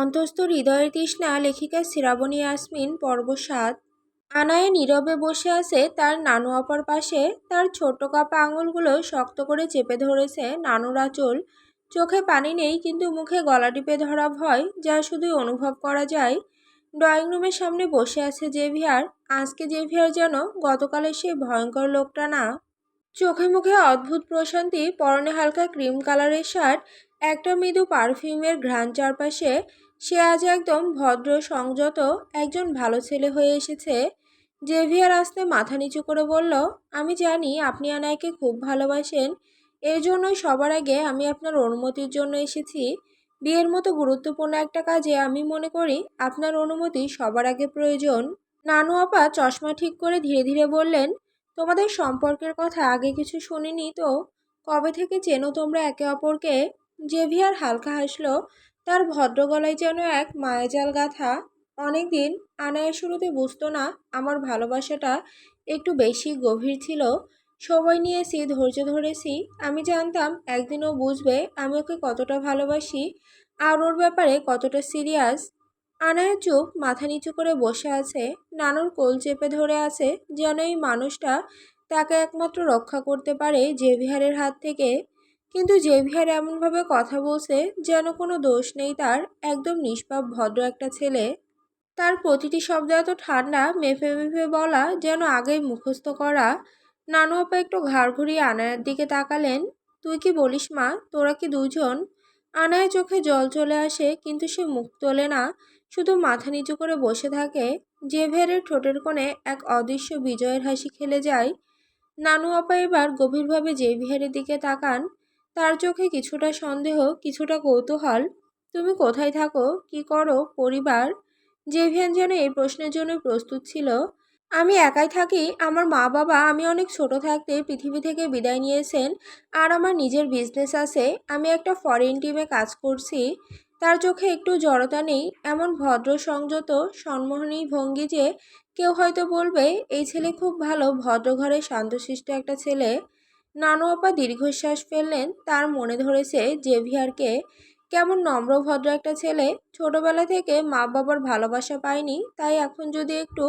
অন্তস্থ হৃদয়ের তৃষ্ণা লেখিকা শ্রাবণী ইয়াসমিন পর্ব ৭। আনায়া নীরবে বসে আছে তার নানু আপার পাশে। তার ছোট্ট কাপা আঙুলগুলো শক্ত করে চেপে ধরেছে নানুর আঁচল। চোখে পানি নেই, কিন্তু মুখে গলা টিপে ধরা ভয় যা শুধুই অনুভব করা যায়। ড্রয়িং রুমের সামনে বসে আছে জেভিয়ার। আজকে জেভিয়ার যেন গতকালের সেই ভয়ঙ্কর লোকটা না। চোখে মুখে অদ্ভুত প্রশান্তি, পরনে হালকা ক্রিম কালারের শার্ট, একটা মৃদু পারফিউমের ঘ্রাণ চারপাশে। সে আজ একদম ভদ্র সংযত একজন ভালো ছেলে হয়ে এসেছে। জেভিয়ার আস্তে মাথা নিচু করে বলল, আমি জানি আপনি আনায়কে খুব ভালোবাসেন। এই জন্যই সবার আগে আমি আপনার অনুমতির জন্য এসেছি। বিয়ের মতো গুরুত্বপূর্ণ একটা কাজে আমি মনে করি আপনার অনুমতি সবার আগে প্রয়োজন। নানু আপা চশমা ঠিক করে ধীরে ধীরে বললেন, তোমাদের সম্পর্কের কথা আগে কিছু শুনিনি তো। কবে থেকে চেনো তোমরা একে অপরকে? জেভিয়ার হালকা হাসলো। তার ভদ্র গলায় যেন এক মায়াজাল গাথা। অনেকদিন। আনায়া শুরুতে বুঝতো না আমার ভালোবাসাটা একটু বেশি গভীর ছিল। সময় নিয়েছি, ধৈর্য ধরেছি। আমি জানতাম একদিন ও বুঝবে আমি ওকে কতটা ভালোবাসি আর ওর ব্যাপারে কতটা সিরিয়াস। আনায়া চুপ, মাথা নিচু করে বসে আছে। নানুর কোল চেপে ধরে আছে, যেন এই মানুষটা তাকে একমাত্র রক্ষা করতে পারে জেভিয়ারের হাত থেকে। কিন্তু জেভিয়ার এমনভাবে কথা বলছে যেন কোনো দোষ নেই তার, একদম নিষ্পাপ ভদ্র একটা ছেলে। তার প্রতিটি শব্দ এত ঠান্ডা, মেপে মেপে বলা, যেন আগেই মুখস্থ করা। নানু আপা একটু ঘাড় ঘুরিয়ে আনায়ার দিকে তাকালেন। তুই কি বলিস মা, তোরা কি দুজন? আনায়া চোখে জল চলে আসে, কিন্তু সে মুখ তোলে না, শুধু মাথা নিচু করে বসে থাকে। জেভিয়ারের ঠোঁটের কোণে এক অদৃশ্য বিজয়ের হাসি খেলে যায়। নানু আপা এবার গভীরভাবে জেভিয়ারের দিকে তাকান। তার চোখে কিছুটা সন্দেহ, কিছুটা কৌতূহল। তুমি কোথায় থাকো, কি করো, পরিবার? জেভিয়ান যেন এই প্রশ্নের জন্য প্রস্তুত ছিল। আমি একাই থাকি। আমার মা বাবা আমি অনেক ছোট থাকতে পৃথিবী থেকে বিদায় নিয়েছেন, আর আমার নিজের বিজনেস আছে। আমি একটা ফরেন টিমে কাজ করছি। তার চোখে একটু জড়তা নেই, এমন ভদ্র সংযত সম্মোহনী ভঙ্গি যে কেউ হয়তো বলবে এই ছেলে খুব ভালো, ভদ্র ঘরের শান্তশিষ্ট একটা ছেলে। নানু আপা দীর্ঘশ্বাস ফেললেন। তার মনে ধরেছে জেভিয়ারকে, কেমন নম্র ভদ্র একটা ছেলে। ছোটবেলা থেকে মা বাবার ভালোবাসা পায়নি, তাই এখন যদি একটু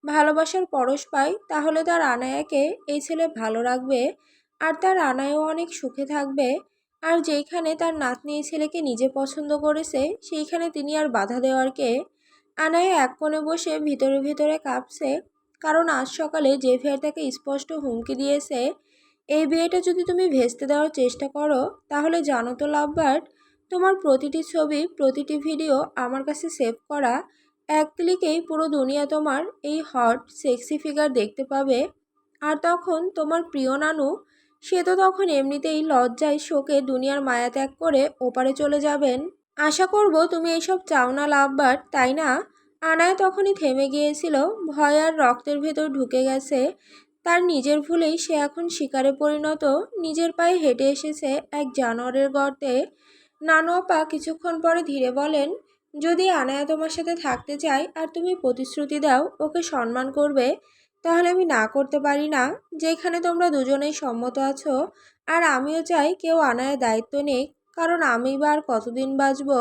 ভালোবাসার পরশ পায় তাহলে তার আনায়াকে এই ছেলে ভালো রাখবে, আর তার আনায়াও অনেক সুখে থাকবে। আর যেইখানে তার নাতনি এই ছেলেকে নিজে পছন্দ করেছে, সেইখানে তিনি আর বাধা দেওয়ার কে? আনায়া এক কোণে বসে ভিতরে ভিতরে কাঁপছে, কারণ আজ সকালে জেভিয়ার তাকে স্পষ্ট হুমকি দিয়েছে, এই বিয়েটা যদি তুমি ভেস্তে দেওয়ার চেষ্টা করো তাহলে জানো তো লাভবার্ড, তোমার প্রতিটি ছবি, প্রতিটি ভিডিও আমার কাছে সেভ করা। এক ক্লিকেই পুরো দুনিয়া তোমার এই হট সেক্সি ফিগার দেখতে পাবে। আর তখন তোমার প্রিয় নানু, সে তো তখন এমনিতেই লজ্জায় শোকে দুনিয়ার মায়া ত্যাগ করে ওপারে চলে যাবেন। আশা করব তুমি এইসব চাও না লাভবার্ড, তাই না? আনায়া তখনই থেমে গিয়েছিল। ভয় আর রক্তের ভেতর ঢুকে গেছে। তার নিজের ভুলেই সে এখন শিকারে পরিণত, নিজের পায়ে হেঁটে এসেছে এক জানোয়ারের গর্তে। নানু আপা কিছুক্ষণ পরে ধীরে বলেন, যদি আনায়া তোমার সাথে থাকতে চায় আর তুমি প্রতিশ্রুতি দাও ওকে সম্মান করবে, তাহলে আমি না করতে পারি না। যেখানে তোমরা দুজনেই সম্মত আছো, আর আমিও চাই কেউ আনায়ার দায়িত্ব নেই, কারণ আমি বা আর কতদিন বাঁচবো।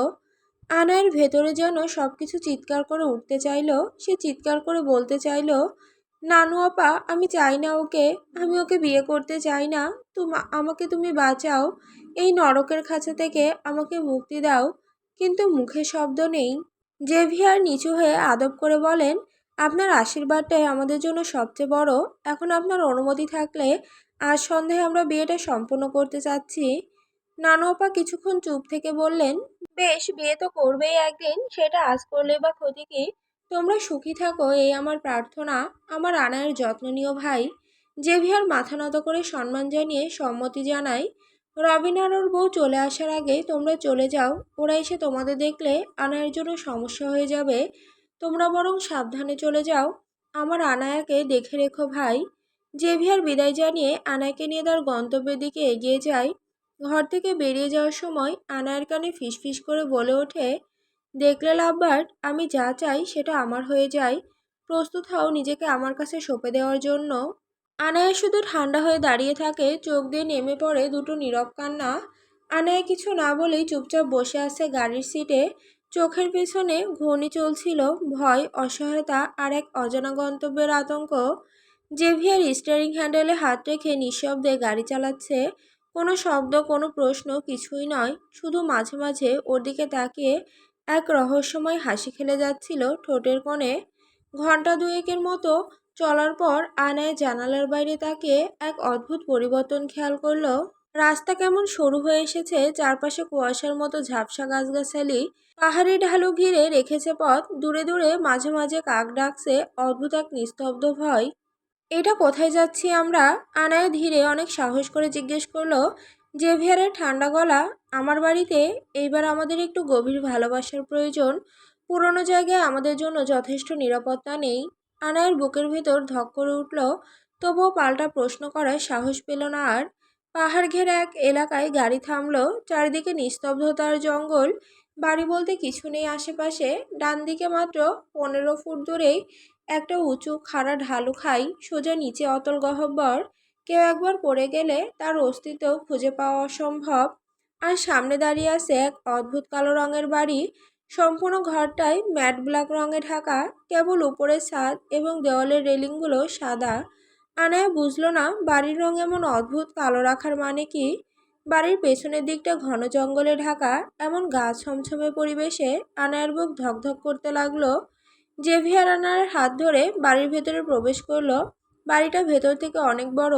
আনায়ের ভেতরে যেন সবকিছু চিৎকার করে উঠতে চাইলো। সে চিৎকার করে বলতে চাইলো, নানু আপা আমি চাই না ওকে, আমি ওকে বিয়ে করতে চাই না। আমাকে তুমি বাঁচাও, এই নরকের খাঁচা থেকে আমাকে মুক্তি দাও। কিন্তু মুখে শব্দ নেই। জেভিয়ার নিচু হয়ে আদব করে বলেন, আপনার আশীর্বাদটাই আমাদের জন্য সবচেয়ে বড়। এখন আপনার অনুমতি থাকলে আজ সন্ধ্যায় আমরা বিয়েটা সম্পন্ন করতে চাচ্ছি। নানু আপা কিছুক্ষণ চুপ থেকে বললেন, বেশ, বিয়ে তো করবেই একদিন, সেটা আজ করলে বা ক্ষতি কি? তোমরা সুখী থাকো এই আমার প্রার্থনা। আমার আনায়ের যত্ন নিও ভাই। জেভিয়ার মাথা নত করে সম্মান জানিয়ে সম্মতি জানায়। রবিন আর ওর বউ চলে আসার আগে তোমরা চলে যাও, ওরা এসে তোমাদের দেখলে আনায়ের জন্য সমস্যা হয়ে যাবে। তোমরা বরং সাবধানে চলে যাও। আমার আনায়াকে দেখে রেখো ভাই। জেভিয়ার বিদায় জানিয়ে আনায়াকে নিয়ে তার গন্তব্যের দিকে এগিয়ে যায়। ঘর থেকে বেরিয়ে যাওয়ার সময় আনায়ার কানে ফিসফিস করে বলে ওঠে, দেখলে লাভবার্ড, আমি যা চাই সেটা আমার হয়ে যায়। প্রস্তুত হও নিজেকে আমার কাছে সঁপে দেওয়ার জন্য। আনায়া শুধু ঠান্ডা হয়ে দাঁড়িয়ে থাকে, চোখ দিয়ে নেমে পড়ে দুটো নীরব কান্না। আনায়া কিছু না বলেই চুপচাপ বসে আছে গাড়ির সিটে। চোখের পেছনে ঘূর্ণি চলছিল ভয়, অসহায়তা আর এক অজানা গন্তব্যের আতঙ্ক। জেভিয়ার স্টিয়ারিং হ্যান্ডেলে হাত রেখে নিঃশব্দে গাড়ি চালাচ্ছে। কোনো শব্দ, কোনো প্রশ্ন, কিছুই নয়। শুধু মাঝে মাঝে ওর দিকে তাকিয়ে এক রহস্যময় হাসি খেলে যাচ্ছিল ঠোঁটের কোণে। ঘন্টা দুয়েকের মতো চলার পর আয়নায় জানালার বাইরে তাকিয়ে এক অদ্ভুত পরিবর্তন খেয়াল করলো। রাস্তা কেমন সরু হয়ে এসেছে, চারপাশে কুয়াশার মতো ঝাপসা গাছগাছালি, পাহাড়ি ঢালু ঘিরে রেখেছে পথ। দূরে দূরে মাঝে মাঝে কাক ডাকছে, অদ্ভুত এক নিস্তব্ধ ভয়। এটা কোথায় যাচ্ছি আমরা? আনায়া ধীরে, অনেক সাহস করে জিজ্ঞেস করলো। জেভিয়ারের ঠান্ডা গলা, আমার বাড়িতে। এইবার আমাদের একটু গভীর ভালোবাসার প্রয়োজন। পুরনো জায়গায় আমাদের জন্য যথেষ্ট নিরাপত্তা নেই। আনায়ার বুকের ভেতর ধক করে উঠল, তবুও পাল্টা প্রশ্ন করার সাহস পেল না আর। পাহাড় ঘেরা এক এলাকায় গাড়ি থামলো। চারিদিকে নিস্তব্ধতার জঙ্গল। বাড়ি বলতে কিছু নেই আশেপাশে। ডান দিকে মাত্র 15 ফুট দূরেই একটা উঁচু খাড়া ঢালু খাই, সোজা নিচে অতল গহ্বর। কেউ একবার পড়ে গেলে তার অস্তিত্ব খুঁজে পাওয়া অসম্ভব। আর সামনে দাঁড়িয়ে আছে এক অদ্ভুত কালো রঙের বাড়ি। সম্পূর্ণ ঘরটাই ম্যাট ব্ল্যাক রঙে ঢাকা, কেবল উপরের ছাদ এবং দেওয়ালের রেলিংগুলো সাদা। আনায়া বুঝলো না বাড়ির রং এমন অদ্ভুত কালো রাখার মানে কি। বাড়ির পেছনের দিকটা ঘন জঙ্গলে ঢাকা। এমন গা ছমছমে পরিবেশে আনায়ার বুক ধকধক করতে লাগলো। জেভিয়ার আনায়ার হাত ধরে বাড়ির ভেতরে প্রবেশ করলো। বাড়িটা ভেতর থেকে অনেক বড়।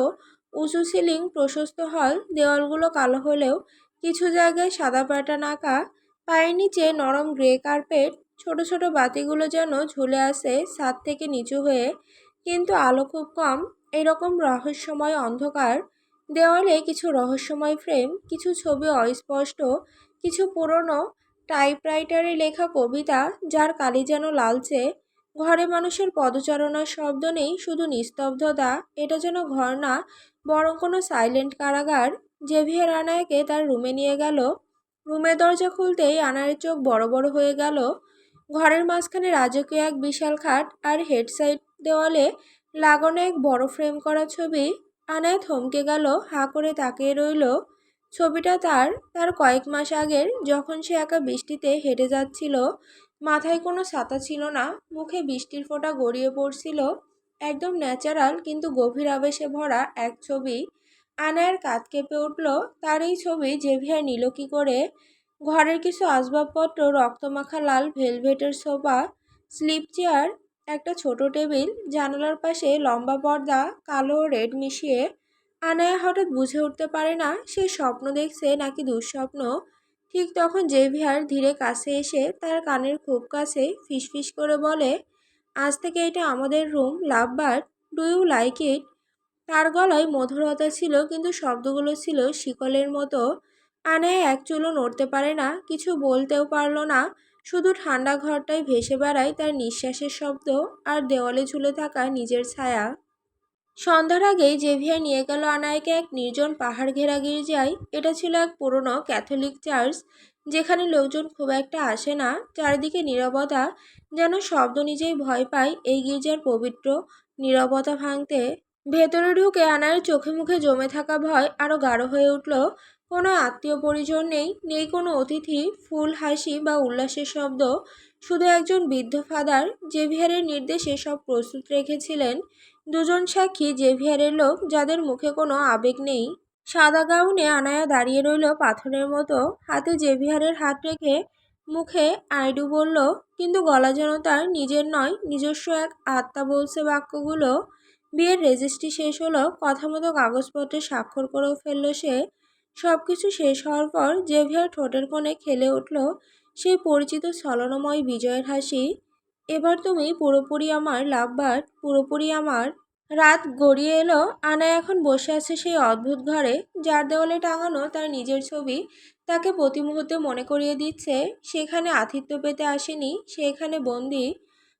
উঁচু সিলিং, প্রশস্ত হল, দেওয়ালগুলো কালো হলেও কিছু জায়গায় সাদা প্যাটার্ন আঁকা। পায়ের নিচে নরম গ্রে কার্পেট। ছোট ছোট বাতিগুলো যেন ঝুলে আছে ছাদ থেকে নিচু হয়ে, কিন্তু আলো খুব কম। এরকম রহস্যময় অন্ধকার। দেওয়ালে কিছু রহস্যময় ফ্রেম, কিছু ছবি অস্পষ্ট, কিছু পুরনো টাইপরাইটারে লেখা কবিতা যার কালি যেন লালচে। ঘরে মানুষের পদচারণার শব্দ নেই, শুধু নিস্তব্ধতা। এটা যেন ঘর না, বরং কোনো সাইলেন্ট কারাগার। জেভিয়ার আনায়াকে তার রুমে নিয়ে গেল। রুমের দরজা খুলতেই আনায়ের চোখ বড় বড় হয়ে গেল। ঘরের মাঝখানে রাজকীয় এক বিশাল খাট আর হেডসাইড দেওয়ালে লাগানো এক বড় ফ্রেম করা ছবি। আনায়া থমকে গেল, হাঁ করে তাকিয়ে রইল। ছবিটা তার তার কয়েক মাস আগের, যখন সে একা বৃষ্টিতে হেঁটে যাচ্ছিল। মাথায় কোনো ছাতা ছিল না, মুখে বৃষ্টির ফোঁটা গড়িয়ে পড়ছিল। একদম ন্যাচারাল কিন্তু গভীর আবেশে ভরা এক ছবি। আনায়ার কাঁধ কেঁপে উঠল। তার এই ছবি জেভিয়ার নিল কি করে? ঘরের কিছু আসবাবপত্র, রক্তমাখা লাল ভেলভেটের সোফা, স্লিপ চেয়ার, একটা ছোট টেবিল, জানালার পাশে লম্বা পর্দা, কালো ও রেড মিশিয়ে। আনায়া হঠাৎ বুঝে উঠতে পারে না সে স্বপ্ন দেখছে নাকি দুঃস্বপ্ন। ঠিক তখন জেভিয়ার ধীরে কাছে এসে তার কানের খুব কাছে ফিসফিস করে বলে, আজ থেকে এটা আমাদের room, love bird. Do you like it? তার গলায় মধুরতা ছিল, কিন্তু শব্দগুলো ছিল শিকলের মতো। আনায়া এক চুলও নড়তে পারে না, কিছু বলতেও পারল না। শুধু ঠান্ডা ঘরটায় ভেসে বেড়ায় তার নিঃশ্বাসের শব্দ আর দেওয়ালে ঝুলে থাকা নিজের ছায়া। সন্ধ্যার আগেই জেভিয়ার নিয়ে গেল আনায়াকে এক নির্জন পাহাড় ঘেরা গির্জায়। এটা ছিল এক পুরনো ক্যাথলিক চার্চ, যেখানে লোকজন খুব একটা আসে না। চারিদিকে নীরবতা, যেন শব্দ নিজেই ভয় পায় এই গির্জার পবিত্র নীরবতা ভাঙতে। ভেতরে ঢুকে আনায়ার চোখে মুখে জমে থাকা ভয় আরো গাঢ় হয়ে উঠল। কোনো আত্মীয় পরিজন নেই, নেই কোনো অতিথি, ফুল, হাসি বা উল্লাসের শব্দ। শুধু একজন বৃদ্ধ ফাদার, জেভিয়ারের নির্দেশে সব প্রস্তুত রেখেছিলেন। দুজন সাক্ষী, জেভিয়ারের লোক, যাদের মুখে কোনো আবেগ নেই। সাদা গাউনে আনায়া দাঁড়িয়ে রইল পাথরের মতো, হাতে জেভিয়ারের হাত রেখে মুখে আইডু বলল, কিন্তু গলা যেন তার নিজের নয়, নিজস্ব এক আত্মা বলছে বাক্যগুলো। বিয়ের রেজিস্ট্রি শেষ হলো, কথা মতো কাগজপত্রে স্বাক্ষর করেও ফেলল সে। সব কিছু শেষ হওয়ার পর জেভিয়ার ঠোঁটের কোণে খেলে উঠল সেই পরিচিত ছলনাময় বিজয়ের হাসি। এবার তুমি পুরোপুরি আমার, লাভ বার্ড, পুরোপুরি আমার। রাত গড়িয়ে এলো। আনায়া এখন বসে আছে সেই অদ্ভুত ঘরে, যার দেওয়ালে টাঙানো তার নিজের ছবি তাকে প্রতি মুহূর্তে মনে করিয়ে দিচ্ছে সেখানে আতিথ্য পেতে আসেনি, সে এখানে বন্দি।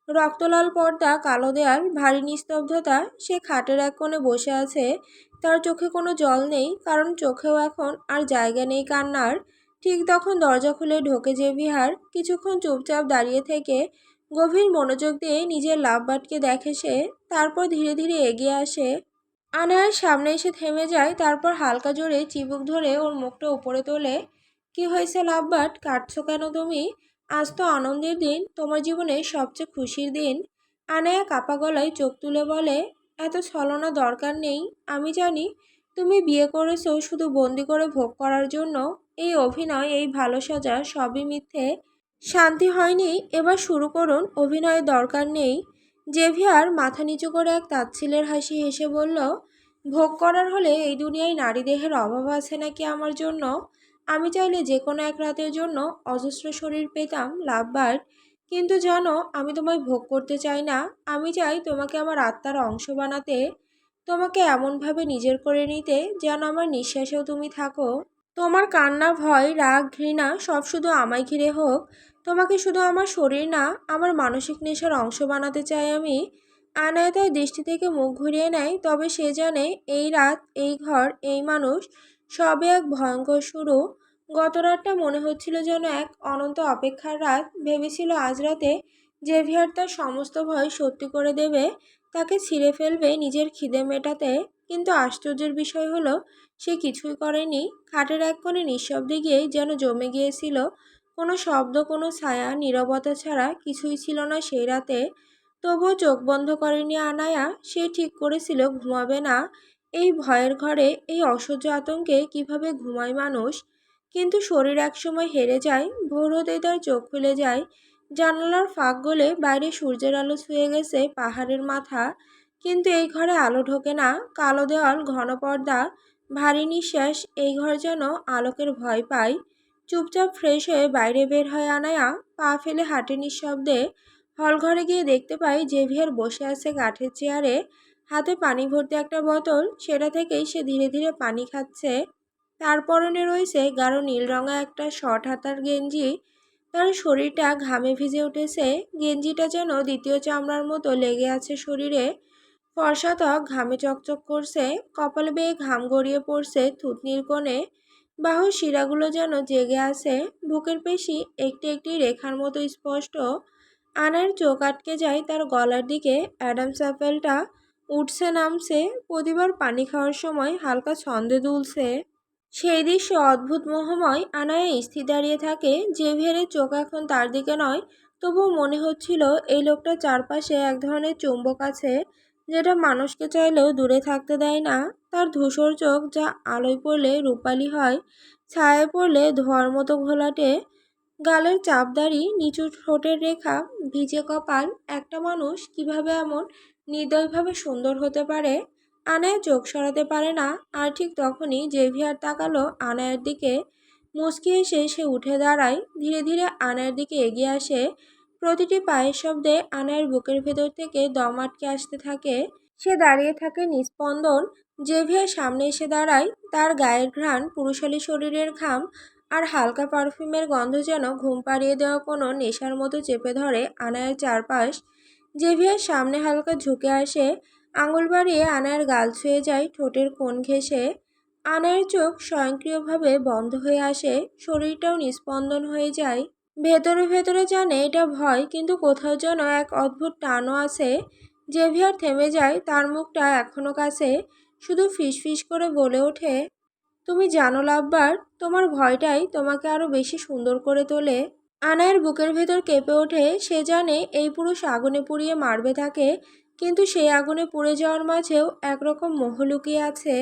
রক্তলাল পর্দা, কালো দেয়াল, ভারী নিস্তব্ধতা। সে খাটের এক কোণে বসে আছে। তার চোখে কোনো জল নেই, কারণ চোখেও এখন আর জায়গা নেই কান্নার। ঠিক তখন দরজা খুলে ঢোকে জেভিয়ার। কিছুক্ষণ চুপচাপ দাঁড়িয়ে থেকে গভীর মনোযোগ দিয়ে নিজের লাভ বার্ডকে দেখে সে। তারপর ধীরে ধীরে এগিয়ে আসে। আনায়ার সামনে এসে থেমে যায়, তারপর হালকা জোরে চিবুক ধরে ওর মুখটা উপরে তোলে। কি হয়েছে লাভ বার্ড, কাঁদছো কেন তুমি? আজ তো আনন্দের দিন, তোমার জীবনে সবচেয়ে খুশির দিন। আনায়া কাপা গলায় চোখ তুলে বলে, এত ছলনা দরকার নেই। আমি জানি তুমি বিয়ে করেছো শুধু বন্দি করে ভোগ করার জন্য। এই অভিনয়, এই ভালো সাজা সবই মিথ্যে। শান্তি হয়নি, এবার শুরু করুন। অভিনয়ের দরকার নেই। জেভিয়ার মাথা নিচু করে এক তাচ্ছিল্যের হাসি হেসে বলল, ভোগ করার হলে এই দুনিয়ায় নারী দেহের অভাব আছে নাকি আমার জন্য? আমি চাইলে যে কোনো এক রাতের জন্য অজস্র শরীর পেতাম, লাভবার্ড। কিন্তু জানো, আমি তোমায় ভোগ করতে চাই না। আমি চাই তোমাকে আমার আত্মার অংশ বানাতে, তোমাকে এমনভাবে নিজের করে নিতে যেন আমার নিঃশ্বাসেও তুমি থাকো। তোমার কান্না, ভয়, রাগ, ঘৃণা সব শুধু আমায় ঘিরে হোক। তোমাকে শুধু আমার শরীর না, আমার মানসিক নেশার অংশ বানাতে চাই আমি। আনায়া তার দৃষ্টি থেকে মুখ ঘুরিয়ে নেয়, তবে সে জানে এই রাত, এই ঘর, এই মানুষ সবে এক ভয়ঙ্কর শুরু। গত রাতটা মনে হচ্ছিল যেন এক অনন্ত অপেক্ষার রাত। ভেবেছিল আজ রাতে জেভিয়ার তার সমস্ত ভয় সত্যি করে দেবে, তাকে ছিঁড়ে ফেলবে নিজের খিদে মেটাতে। কিন্তু আশ্চর্যের বিষয় হলো, সে কিছুই করেনি। খাটের এক কোণে নিঃশব্দে গিয়ে যেন জমে গিয়েছিল। কোনো শব্দ, কোনো ছায়া, নীরবতা ছাড়া কিছুই ছিল না সেই রাতে। তবুও চোখ বন্ধ করেনি আনায়া। সে ঠিক করেছিল ঘুমাবে না। এই ভয়ের ঘরে, এই অসহ্য আতঙ্কে কিভাবে ঘুমায় মানুষ? কিন্তু শরীর একসময় হেরে যায়। ভোর হতেই তার চোখ খুলে যায়। জানালার ফাঁক গলে বাইরে সূর্যের আলো ছুঁয়ে গেছে পাহাড়ের মাথা। কিন্তু এই ঘরে আলো ঢোকে না। কালো দেওয়াল, ঘন পর্দা, ভারী নিঃশ্বাস। এই ঘর যেন আলোকের ভয় পায়। চুপচাপ ফ্রেশ হয়ে বাইরে বের হয় আনায়া। পা ফেলে হাঁটে নিঃশব্দে। হলঘরে গিয়ে দেখতে পাই জেভিয়ার বসে আছে কাঠের চেয়ারে, হাতে পানি ভর্তি একটা বোতল। সেটা থেকেই সে ধীরে ধীরে পানি খাচ্ছে। তার পরনে রয়েছে গাঢ় নীল রঙা একটা শর্ট হাতার গেঞ্জি। তার শরীরটা ঘামে ভিজে উঠেছে। গেঞ্জিটা যেন দ্বিতীয় চামড়ার মতো লেগে আছে শরীরে। ফর্সা ত্বক ঘামে চকচক করছে। কপাল বেয়ে ঘাম গড়িয়ে পড়ছে থুতনির কোণে। বাহুর শিরাগুলো যেন জেগে আছে। বুকের পেশি একটি একটি রেখার মতো স্পষ্ট। আনার চোখ আটকে যায় তার গলার দিকে। অ্যাডামস অ্যাপেলটা উঠছে নামছে, প্রতিবার পানি খাওয়ার সময় হালকা ছন্দে দুলছে। সেই দৃশ্য অদ্ভুত মোহময়। আনায়া স্থির দাঁড়িয়ে থাকে। জেভিয়ারের চোখ এখন তার দিকে নয়, তবুও মনে হচ্ছিল এই লোকটার চারপাশে এক ধরনের চুম্বক আছে, যেটা মানুষকে চাইলেও দূরে থাকতে দেয় না। তার ধূসর চোখ, যা আলোয় পড়লে রূপালি হয়, ছায়ায় পড়লে ধোঁয়ার মতো ঘোলাটে। গালের চাপদাড়ি, নিচু ঠোঁটের রেখা, ভিজে কপাল। একটা মানুষ কিভাবে এমন নির্দয়ভাবে সুন্দর হতে পারে? আনায়া চোখ সরাতে পারে না। আর ঠিক তখনই জেভিয়ার তাকালো আনায়ার দিকে। মুচকি এসে সে উঠে দাঁড়ায়, ধীরে ধীরে আনায়ার দিকে এগিয়ে আসে। প্রতিটি পায়ের শব্দে আনায়ার বুকের ভেতর থেকে দম আটকে আসতে থাকে। সে দাঁড়িয়ে থাকে নিস্পন্দন। জেভিয়ার সামনে এসে দাঁড়ায়। তার গায়ের ঘ্রাণ, পুরুষালী শরীরের ঘাম আর হালকা পারফিউমের গন্ধ যেন ঘুম পাড়িয়ে দেওয়া কোনো নেশার মতো চেপে ধরে আনায়ার চারপাশ। জেভিয়ার সামনে হালকা ঝুঁকে আসে, আঙুল বাড়িয়ে আনায়ার গাল ছুঁয়ে যায় ঠোঁটের কোণ ঘেঁষে। আনায়ার চোখ স্বয়ংক্রিয়ভাবে বন্ধ হয়ে আসে, শরীরটাও নিস্পন্দন হয়ে যায়। ভেতরে ভেতরে জানে এটা ভয়, কিন্তু কোথাও যেন এক অদ্ভুত টানও আছে। জেভিয়ার থেমে যায়, তার মুখটা এখনো কাছে। শুধু ফিসফিস করে বলে ওঠে, তুমি জানো লাভবার, তোমার ভয়টাই তোমাকে আরো বেশি সুন্দর করে তোলে। আনায়ের বুকের ভেতর কেঁপে ওঠে। সে জানে এই পুরুষ আগুনে পুড়িয়ে মারবে তাকে, কিন্তু সেই আগুনে পুড়ে যাওয়ার মাঝেও একরকম মোহ লুকিয়ে আছে।